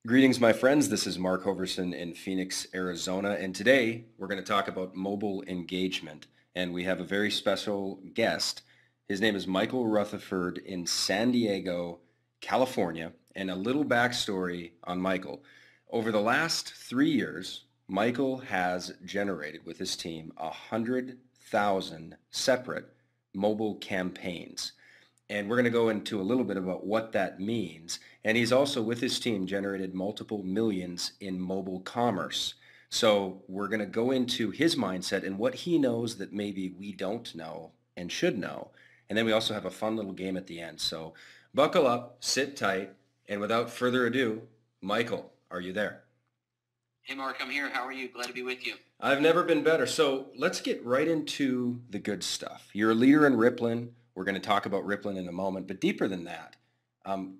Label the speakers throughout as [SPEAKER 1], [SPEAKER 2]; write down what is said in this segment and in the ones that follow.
[SPEAKER 1] Greetings, my friends. This is Mark Hoverson in Phoenix, Arizona, and today we're going to talk about mobile engagement. And we have a very special guest. His name is Michael Rutherford in San Diego, California. And a little backstory on Michael. Over the last 3 years, Michael has generated with his team 100,000 separate mobile campaigns. And we're going to go into a little bit about what that means. And he's also, with his team, generated multiple millions in mobile commerce. So we're going to go into his mindset and what he knows that maybe we don't know and should know. And then we also have a fun little game at the end. So buckle up, sit tight, and without further ado, Michael, are you there?
[SPEAKER 2] Hey, Mark, I'm here. How are you? Glad to be with you.
[SPEAKER 1] I've never been better. So let's get right into the good stuff. You're a leader in Rippln. We're going to talk about Rippln in a moment, but deeper than that,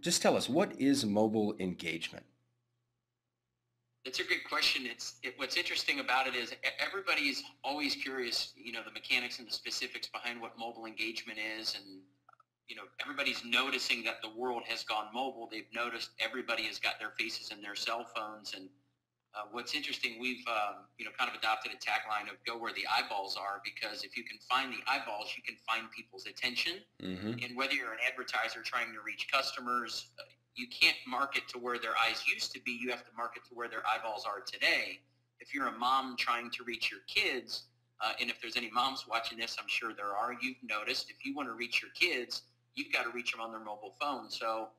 [SPEAKER 1] just tell us, what is mobile engagement?
[SPEAKER 2] That's a good question. What's interesting about it is everybody's always curious, the mechanics and the specifics behind what mobile engagement is. And, everybody's noticing that the world has gone mobile. They've noticed everybody has got their faces in their cell phones. And what's interesting, we've, kind of adopted a tagline of go where the eyeballs are, because if you can find the eyeballs, you can find people's attention.
[SPEAKER 1] Mm-hmm.
[SPEAKER 2] And whether you're an advertiser trying to reach customers, you can't market to where their eyes used to be. You have to market to where their eyeballs are today. If you're a mom trying to reach your kids, and if there's any moms watching this, I'm sure there are, you've noticed, if you want to reach your kids, you've got to reach them on their mobile phone. So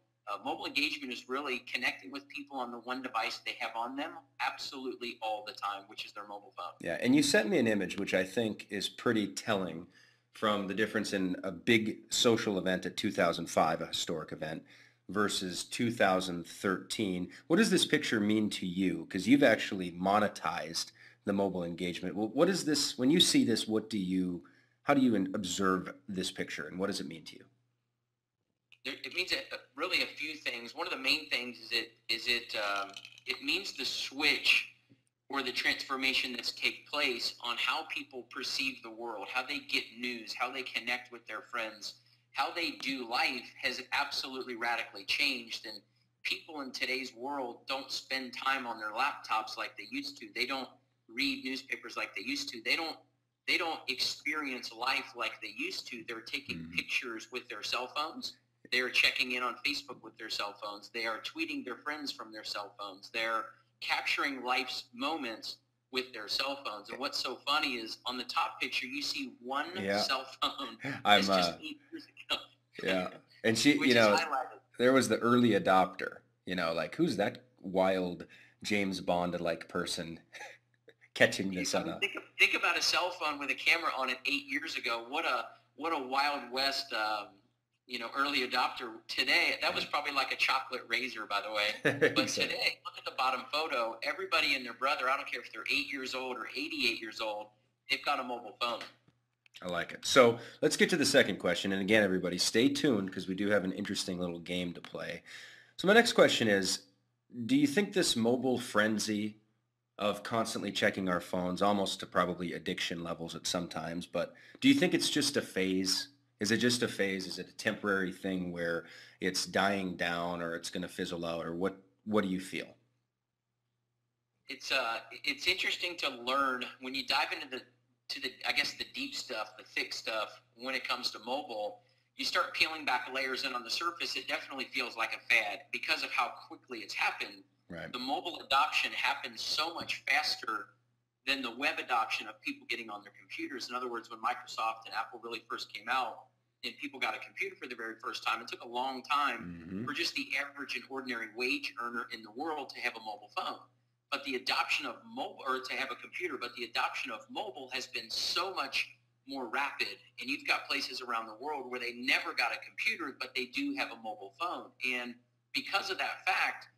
[SPEAKER 2] mobile engagement is really connecting with people on the one device they have on them absolutely all the time, which is their mobile phone.
[SPEAKER 1] Yeah, and you sent me an image which I think is pretty telling from the difference in a big social event at 2005, a historic event, versus 2013. What does this picture mean to you? Because you've actually monetized the mobile engagement. Well, what is this, when you see this, how do you observe this picture, and what does it mean to you?
[SPEAKER 2] It means really a few things. One of the main things it means the switch or the transformation that's take place on how people perceive the world, how they get news, how they connect with their friends, how they do life has absolutely radically changed. And people in today's world don't spend time on their laptops like they used to. They don't read newspapers like they used to. They don't experience life like they used to. They're taking pictures with their cell phones. They're checking in on Facebook with their cell phones. They are tweeting their friends from their cell phones. They're capturing life's moments with their cell phones. And what's so funny is on the top picture, you see one
[SPEAKER 1] Yeah,
[SPEAKER 2] cell phone.
[SPEAKER 1] I'm
[SPEAKER 2] It's just 8 years ago.
[SPEAKER 1] yeah. And she,
[SPEAKER 2] Which is highlighted.
[SPEAKER 1] there was the early adopter, like who's that wild James Bond-like person catching this
[SPEAKER 2] I
[SPEAKER 1] on
[SPEAKER 2] mean,
[SPEAKER 1] a,
[SPEAKER 2] think about a cell phone with a camera on it 8 years ago. What a Wild West, early adopter. Today, that was probably like a chocolate razor, by the way. But
[SPEAKER 1] exactly.
[SPEAKER 2] today, look at the bottom photo. Everybody and their brother, I don't care if they're 8 years old or 88 years old, they've got a mobile phone.
[SPEAKER 1] I like it. So let's get to the second question. And again, everybody, stay tuned because we do have an interesting little game to play. So my next question is, do you think this mobile frenzy of constantly checking our phones, almost to probably addiction levels at some times, but do you think it's just a phase? Is it just a phase? Is it a temporary thing where it's dying down or it's going to fizzle out, or what do you feel?
[SPEAKER 2] It's interesting to learn when you dive into the I guess the deep stuff, the thick stuff when it comes to mobile. You start peeling back layers, and on the surface, it definitely feels like a fad because of how quickly it's happened.
[SPEAKER 1] Right.
[SPEAKER 2] The mobile adoption happens so much faster than the web adoption of people getting on their computers. In other words, when Microsoft and Apple really first came out and people got a computer for the very first time, it took a long time for just the average and ordinary wage earner in the world to have a mobile phone. But the adoption of mobile, or to have a computer, but the adoption of mobile has been so much more rapid. And you've got places around the world where they never got a computer, but they do have a mobile phone. And because of that fact,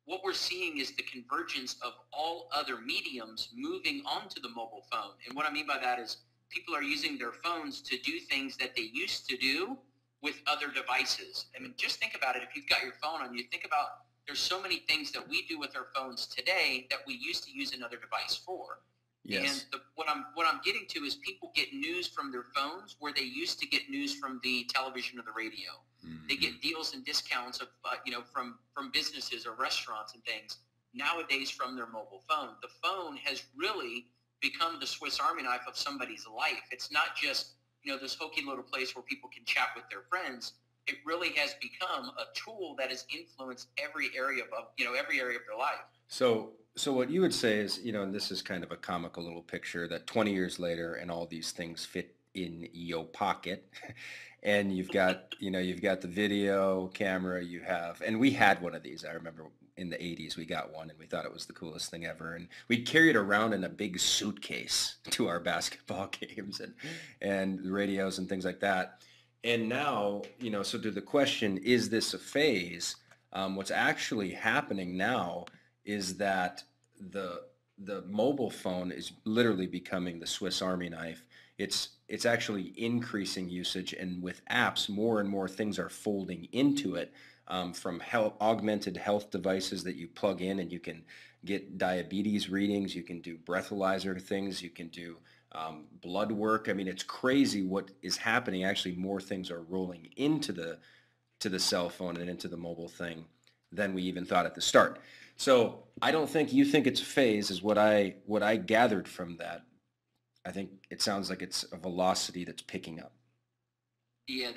[SPEAKER 2] what we're seeing is the convergence of all other mediums moving onto the mobile phone. And what I mean by that is people are using their phones to do things that they used to do with other devices. I mean, just think about it. If you've got your phone on, you think about there's so many things that we do with our phones today that we used to use another device for.
[SPEAKER 1] Yes.
[SPEAKER 2] And what I'm getting to is people get news from their phones where they used to get news from the television or the radio. They get deals and discounts of, from businesses or restaurants and things nowadays from their mobile phone. The phone has really become the Swiss Army knife of somebody's life. It's not just, this hokey little place where people can chat with their friends. It really has become a tool that has influenced every area of their life.
[SPEAKER 1] So what you would say is, and this is kind of a comical little picture, that 20 years later and all these things fit in your pocket, and you've got, you've got the video camera, and we had one of these. I remember in the 80s we got one, and we thought it was the coolest thing ever, and we'd carry it around in a big suitcase to our basketball games and radios and things like that. And now, so to the question, is this a phase? What's actually happening now is that the mobile phone is literally becoming the Swiss Army knife. It's actually increasing usage, and with apps, more and more things are folding into it, from augmented health devices that you plug in and you can get diabetes readings, you can do breathalyzer things, you can do blood work. I mean, it's crazy what is happening. Actually, more things are rolling into the cell phone and into the mobile thing than we even thought at the start. So I don't think you think it's a phase, is what I gathered from that. I think it sounds like it's a velocity that's picking up.
[SPEAKER 2] Yeah,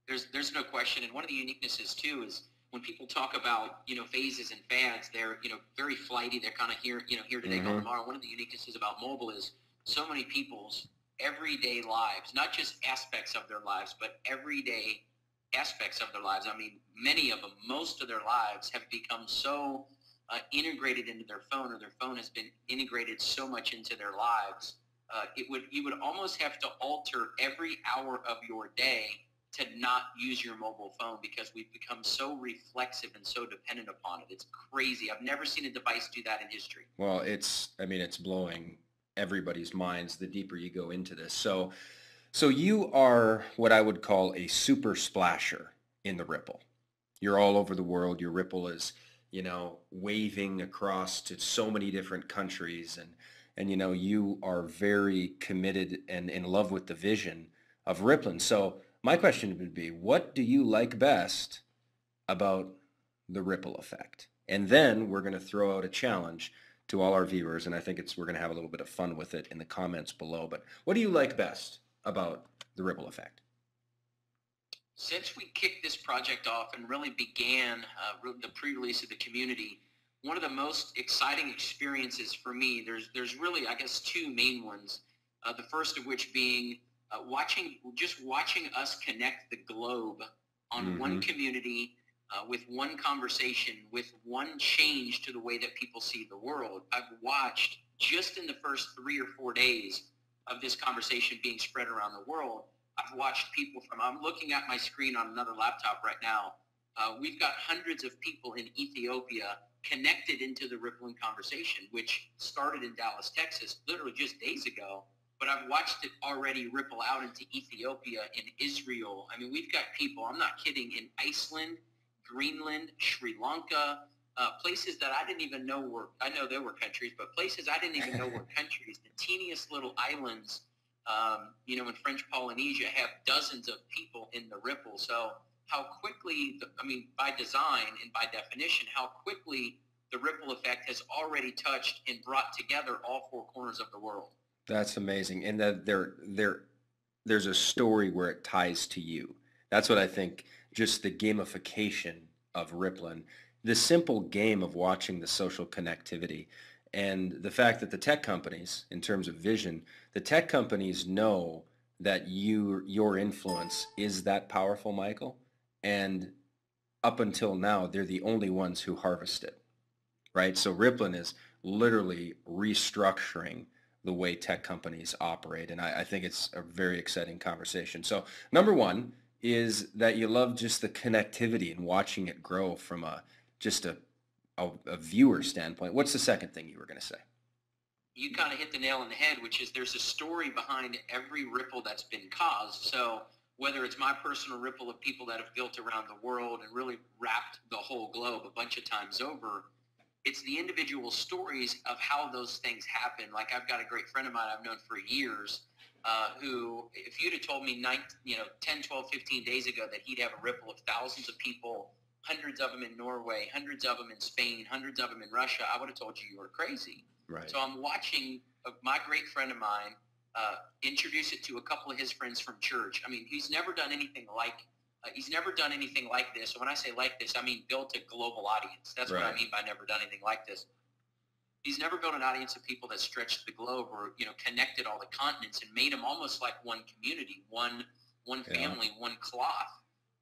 [SPEAKER 2] there's no question. And one of the uniquenesses too is when people talk about, phases and fads, they're, very flighty. They're kind of here today, gone tomorrow. One of the uniquenesses about mobile is so many people's everyday lives, not just aspects of their lives, but everyday aspects of their lives. I mean, many of them, most of their lives have become so integrated into their phone, or their phone has been integrated so much into their lives. You would almost have to alter every hour of your day to not use your mobile phone, because we've become so reflexive and so dependent upon it. It's crazy. I've never seen a device do that in history.
[SPEAKER 1] Well, it's blowing everybody's minds the deeper you go into this. So you are what I would call a super splasher in the Rippln. You're all over the world. Your Rippln is, waving across to so many different countries, and you are very committed and in love with the vision of Rippln. So my question would be, what do you like best about the ripple effect? And then we're going to throw out a challenge to all our viewers, and I think we're going to have a little bit of fun with it in the comments below. But what do you like best about the ripple effect?
[SPEAKER 2] Since we kicked this project off and really began the pre-release of the community, one of the most exciting experiences for me, there's really, I guess, two main ones. The first of which being watching us connect the globe on one community, with one conversation, with one change to the way that people see the world. I've watched, just in the first 3 or 4 days of this conversation being spread around the world, I've watched people I'm looking at my screen on another laptop right now. We've got hundreds of people in Ethiopia connected into the Rippln conversation, which started in Dallas, Texas, literally just days ago. But I've watched it already ripple out into Ethiopia, in Israel. I mean, we've got people, I'm not kidding, in Iceland, Greenland, Sri Lanka, places that I didn't even know I know there were countries, but places I didn't even know were countries. The teeniest little islands, in French Polynesia, have dozens of people in the Rippln. So how quickly, by design and by definition, how quickly the ripple effect has already touched and brought together all four corners of the world.
[SPEAKER 1] That's amazing. And that there's a story where it ties to you. That's what I think, just the gamification of Rippln, the simple game of watching the social connectivity, and the fact that the tech companies, in terms of vision, the tech companies know that your influence is that powerful, Michael, and up until now, they're the only ones who harvest it, right? So Rippln is literally restructuring the way tech companies operate, and I think it's a very exciting conversation. So number one is that you love just the connectivity and watching it grow from a viewer standpoint. What's the second thing you were going to say?
[SPEAKER 2] You kind of hit the nail on the head, which is there's a story behind every ripple that's been caused. So whether it's my personal ripple of people that have built around the world and really wrapped the whole globe a bunch of times over, it's the individual stories of how those things happen. Like, I've got a great friend of mine I've known for years. who, if you'd have told me 10, 12, 15 days ago that he'd have a Rippln of thousands of people, hundreds of them in Norway, hundreds of them in Spain, hundreds of them in Russia, I would have told you were crazy.
[SPEAKER 1] Right.
[SPEAKER 2] So I'm watching my great friend of mine introduce it to a couple of his friends from church. I mean, he's never done anything like this. So when I say like this, I mean built a global audience. That's what I mean by never done anything like this. He's never built an audience of people that stretched the globe or, connected all the continents and made them almost like one community, one family, one cloth.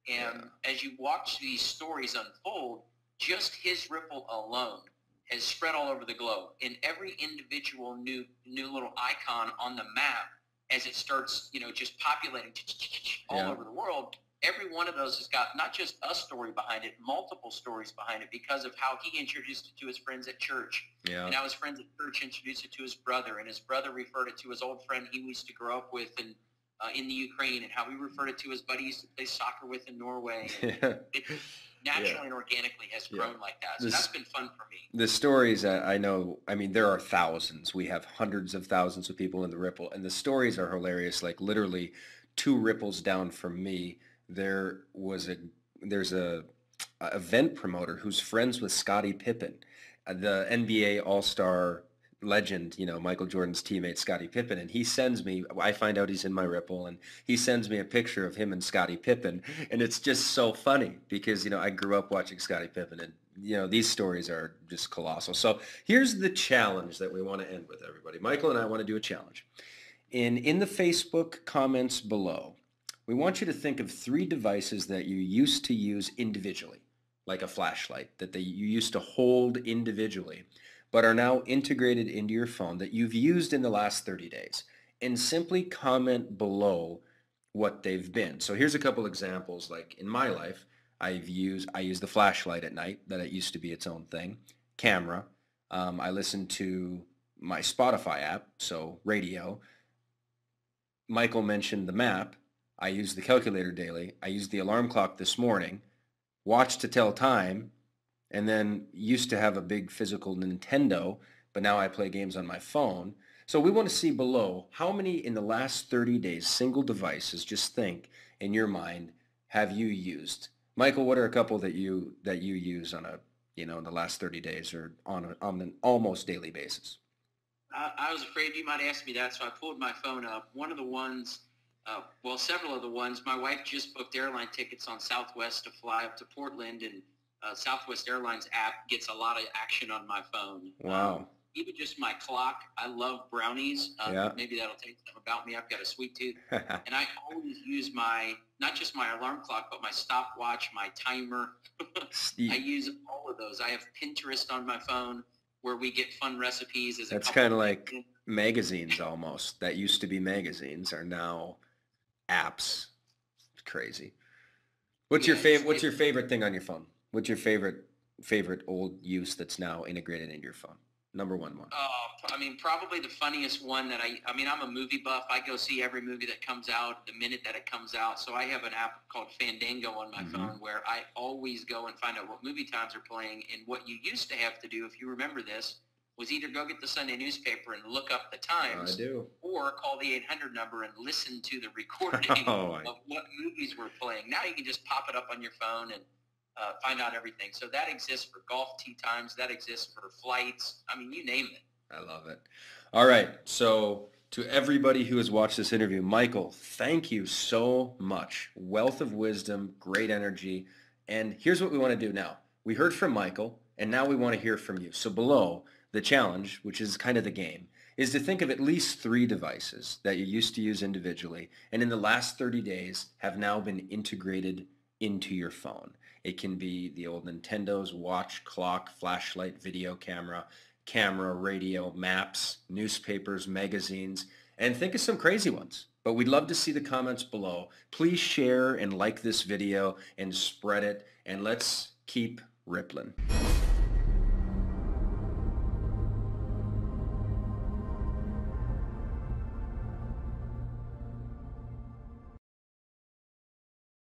[SPEAKER 2] And as you watch these stories unfold, just his Rippln alone has spread all over the globe. And every individual new little icon on the map, as it starts, just populating all over the world, every one of those has got not just a story behind it, multiple stories behind it because of how he introduced it to his friends at church. Yeah. And how his friends at church introduced it to his brother, and his brother referred it to his old friend he used to grow up with in the Ukraine, and how he referred it to his buddy he used to play soccer with in Norway. And it naturally and organically has grown like that. So that's been fun for me.
[SPEAKER 1] The stories, I know, I mean, there are thousands. We have hundreds of thousands of people in the Rippln, and the stories are hilarious. Like literally 2 Rippls down from me, there's a event promoter who's friends with Scottie Pippen, the NBA All-Star legend, Michael Jordan's teammate Scottie Pippen, and he sends me, I find out he's in my Rippln, and he sends me a picture of him and Scottie Pippen, and it's just so funny because, I grew up watching Scottie Pippen, and, these stories are just colossal. So here's the challenge that we want to end with, everybody. Michael and I want to do a challenge. In the Facebook comments below, we want you to think of 3 devices that you used to use individually, like a flashlight, that you used to hold individually, but are now integrated into your phone that you've used in the last 30 days. And simply comment below what they've been. So here's a couple examples. Like in my life, I use the flashlight at night, that it used to be its own thing. Camera. I listen to my Spotify app, so radio. Michael mentioned the map. I use the calculator daily. I used the alarm clock this morning. Watch to tell time. And then used to have a big physical Nintendo, but now I play games on my phone. So we want to see below how many in the last 30 days, single devices, just think in your mind, have you used? Michael, what are a couple that you use on in the last 30 days or on an almost daily basis?
[SPEAKER 2] I was afraid you might ask me that, so I pulled my phone up. One of the ones, several of the ones, my wife just booked airline tickets on Southwest to fly up to Portland, and Southwest Airlines app gets a lot of action on my phone.
[SPEAKER 1] Wow.
[SPEAKER 2] Even just my clock. I love brownies. Maybe that'll tell you something about me. I've got a sweet tooth. And I always use not just my alarm clock, but my stopwatch, my timer. I use all of those. I have Pinterest on my phone where we get fun recipes.
[SPEAKER 1] That's kind of like magazines almost. That used to be magazines are now apps. It's crazy. What's your favorite thing on your phone? What's your favorite old use that's now integrated into your phone? Number one.
[SPEAKER 2] Probably the funniest one that I'm a movie buff. I go see every movie that comes out the minute that it comes out. So I have an app called Fandango on my phone where I always go and find out what movie times are playing. And what you used to have to do, if you remember this, was either go get the Sunday newspaper and look up the times,
[SPEAKER 1] I do,
[SPEAKER 2] or call the 800 number and listen to the recording of what movies were playing. Now you can just pop it up on your phone and find out everything. So that exists for golf tee times. That exists for flights. I mean, you name it.
[SPEAKER 1] I love it. All right. So to everybody who has watched this interview, Michael, thank you so much. Wealth of wisdom, great energy. And here's what we want to do now. We heard from Michael, and now we want to hear from you. So below, the challenge, which is kind of the game, is to think of at least 3 devices that you used to use individually and in the last 30 days have now been integrated into your phone. It can be the old Nintendos, watch, clock, flashlight, video camera, radio, maps, newspapers, magazines, and think of some crazy ones. But we'd love to see the comments below. Please share and like this video and spread it, and let's keep Rippln.